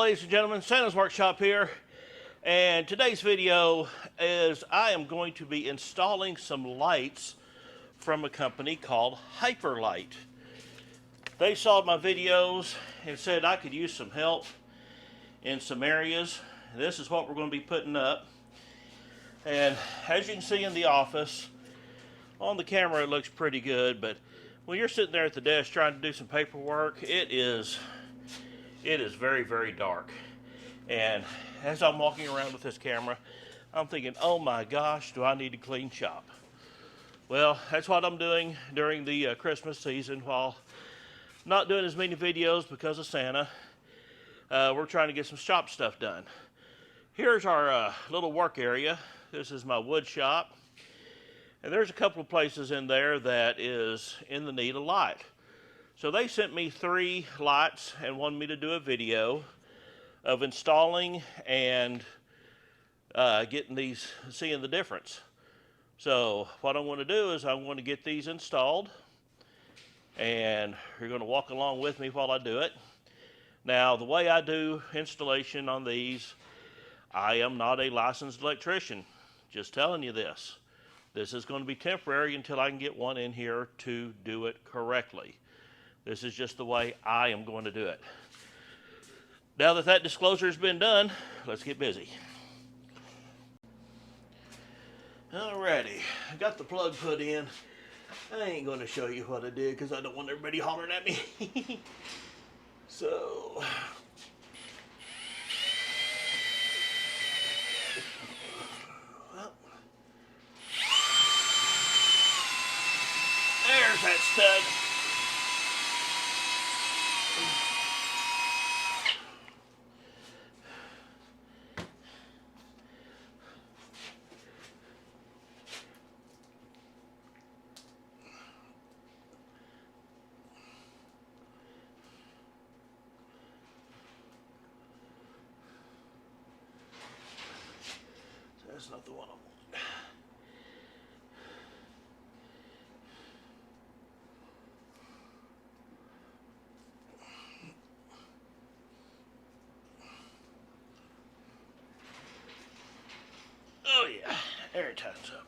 ladies and gentlemen, Santa's Workshop here, and today's video is I am going to be installing some lights from a company called HYPERLITE. They saw my videos and said I could use some help in some areas. This is what we're going to be putting up, and as you can see in the office, on the camera it looks pretty good, but when you're sitting there at the desk trying to do some paperwork, it is very, very dark. And as I'm walking around with this camera, I'm thinking, oh my gosh, do I need to clean shop? Well, that's what I'm doing during the Christmas season while not doing as many videos because of Santa. We're trying to get some shop stuff done. Here's our little work area. This is my wood shop. And there's a couple of places in there that is in the need of light. So they sent me 3 lights and wanted me to do a video of installing and getting these, seeing the difference. So what I want to do is I want to get these installed, and you're going to walk along with me while I do it. Now, the way I do installation on these, I am not a licensed electrician. Just telling you this. This is going to be temporary until I can get one in here to do it correctly. This is just the way I am going to do it. Now that that disclosure has been done, let's get busy. Alrighty, I got the plug put in. I ain't going to show you what I did because I don't want everybody hollering at me. So, well, there's that stud. That's not the one I want. Oh yeah, there it tightens up.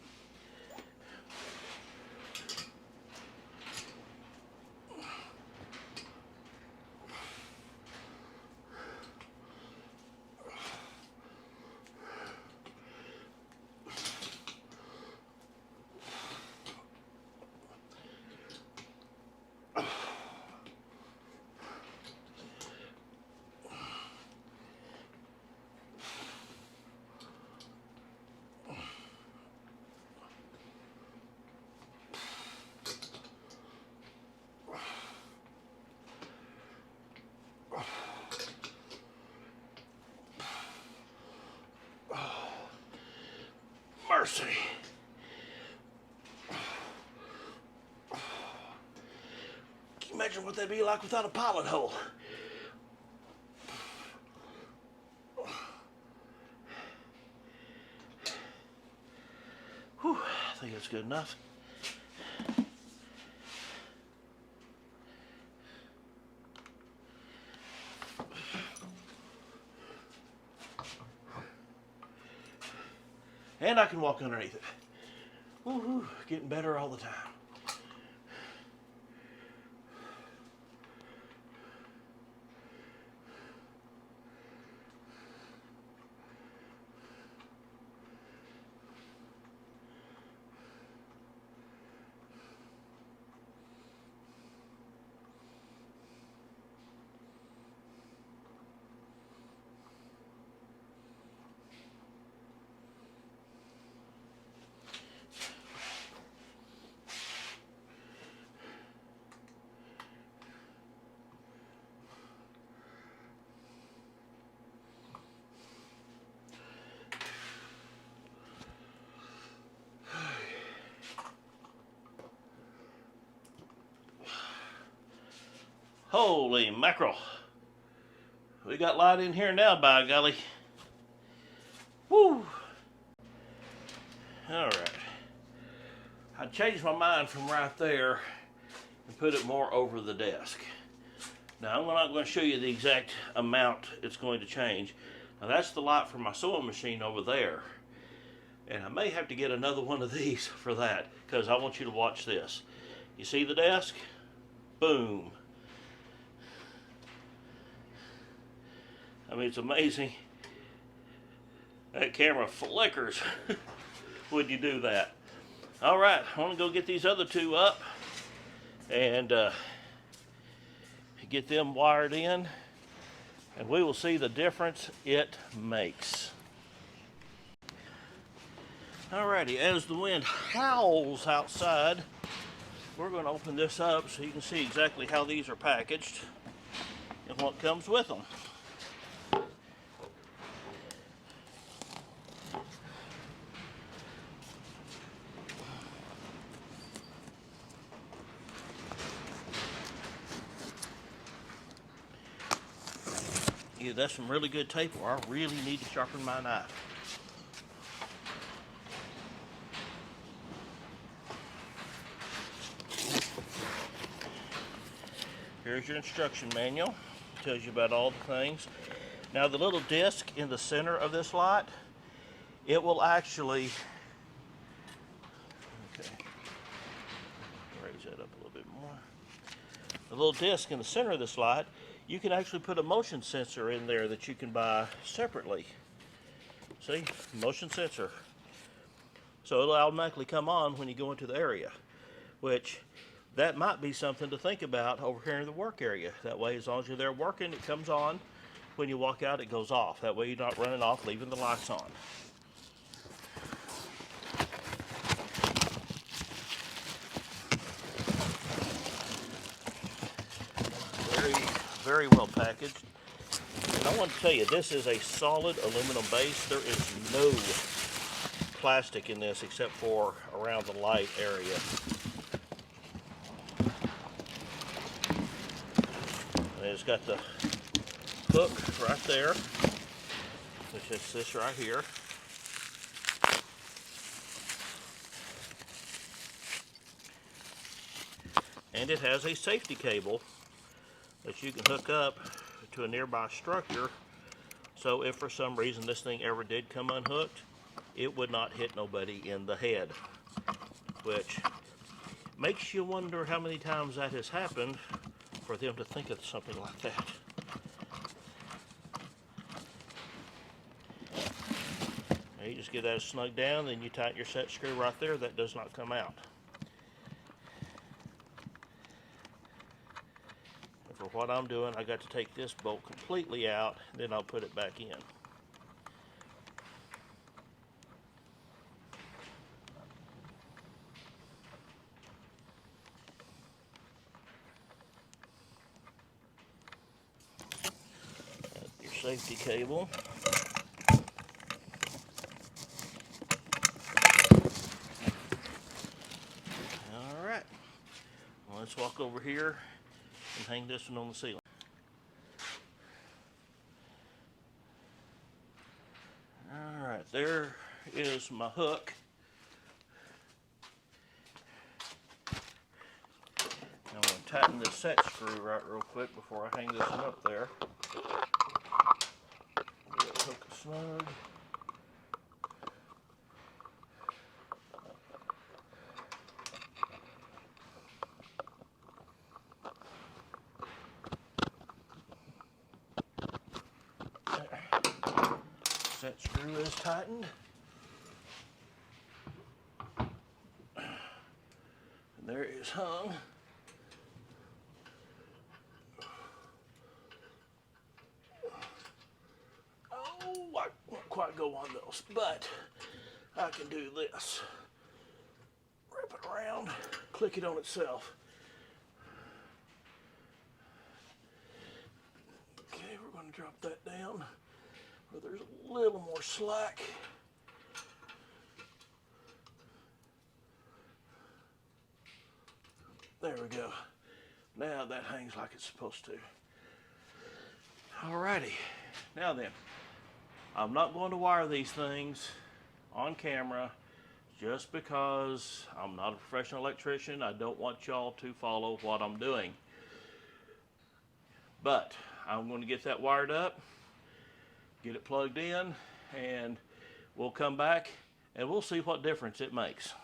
Mercy. Can you imagine what that'd be like without a pilot hole? Whew, I think that's good enough. And I can walk underneath it. Woohoo, getting better all the time. Holy mackerel. We got light in here now, by golly. Woo! Alright. I changed my mind from right there and put it more over the desk. Now I'm not going to show you the exact amount it's going to change. Now that's the light for my sewing machine over there. And I may have to get another one of these for that, because I want you to watch this. You see the desk? Boom. I mean, it's amazing. That camera flickers when you do that. All right, I want to go get these other two up and get them wired in, and we will see the difference it makes. Alrighty, as the wind howls outside, we're going to open this up so you can see exactly how these are packaged and what comes with them. Yeah, that's some really good tape, or I really need to sharpen my knife. Here's your instruction manual. It tells you about all the things. Now the little disc in the center of this light, it will actually, okay, raise that up a little bit more. The little disc in the center of this light, you can actually put a motion sensor in there that you can buy separately. See, motion sensor. So it'll automatically come on when you go into the area, which that might be something to think about over here in the work area. That way, as long as you're there working, it comes on. When you walk out, it goes off. That way you're not running off, leaving the lights on. Very well packaged. And I want to tell you, this is a solid aluminum base. There is no plastic in this except for around the light area. And it's got the hook right there, which is this right here. And it has a safety cable that you can hook up to a nearby structure, so if for some reason this thing ever did come unhooked, it would not hit nobody in the head, which makes you wonder how many times that has happened for them to think of something like that. Now you just get that snug down, then you tighten your set screw right there. That does not come out. And for what I'm doing, I got to take this bolt completely out, then I'll put it back in. Safety cable. All right, well, let's walk over here and hang this one on the ceiling. All right, there is my hook. I'm going to tighten this set screw right real quick before I hang this one up there. Hook it snug. There. Set screw is tightened. And there it is hung. I won't quite go on those, but I can do this. Wrap it around, click it on itself. Okay, we're going to drop that down where there's a little more slack. There we go. Now that hangs like it's supposed to. Alrighty, now then. I'm not going to wire these things on camera just because I'm not a professional electrician. I don't want y'all to follow what I'm doing. But I'm going to get that wired up, get it plugged in, and we'll come back and we'll see what difference it makes.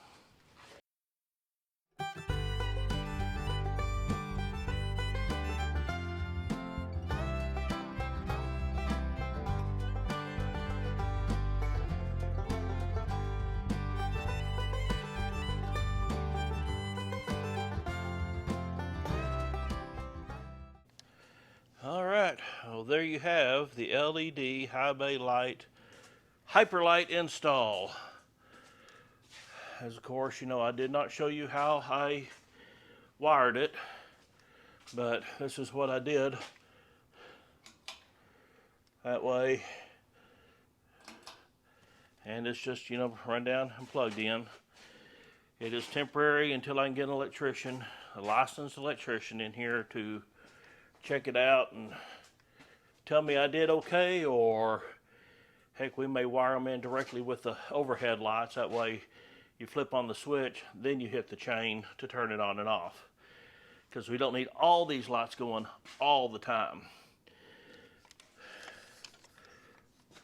All right, well, there you have the LED high bay light HYPERLITE install. As of course, you know, I did not show you how I wired it, but this is what I did. That way, and it's just, you know, run down and plugged in. It is temporary until I can get an electrician, a licensed electrician in here to check it out and tell me I did okay, or heck, we may wire them in directly with the overhead lights. That way you flip on the switch, then you hit the chain to turn it on and off, because we don't need all these lights going all the time.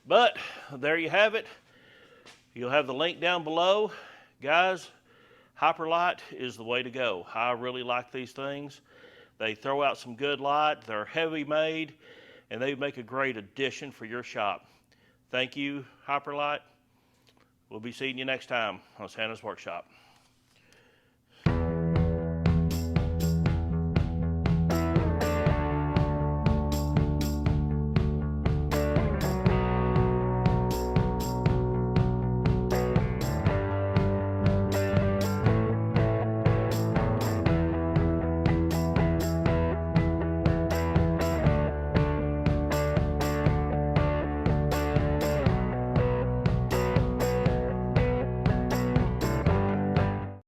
But there you have it. You'll have the link down below. Guys, HYPERLITE is the way to go. I really like these things. They throw out some good light. They're heavy made, and they make a great addition for your shop. Thank you, HYPERLITE. We'll be seeing you next time on Santa's Workshop.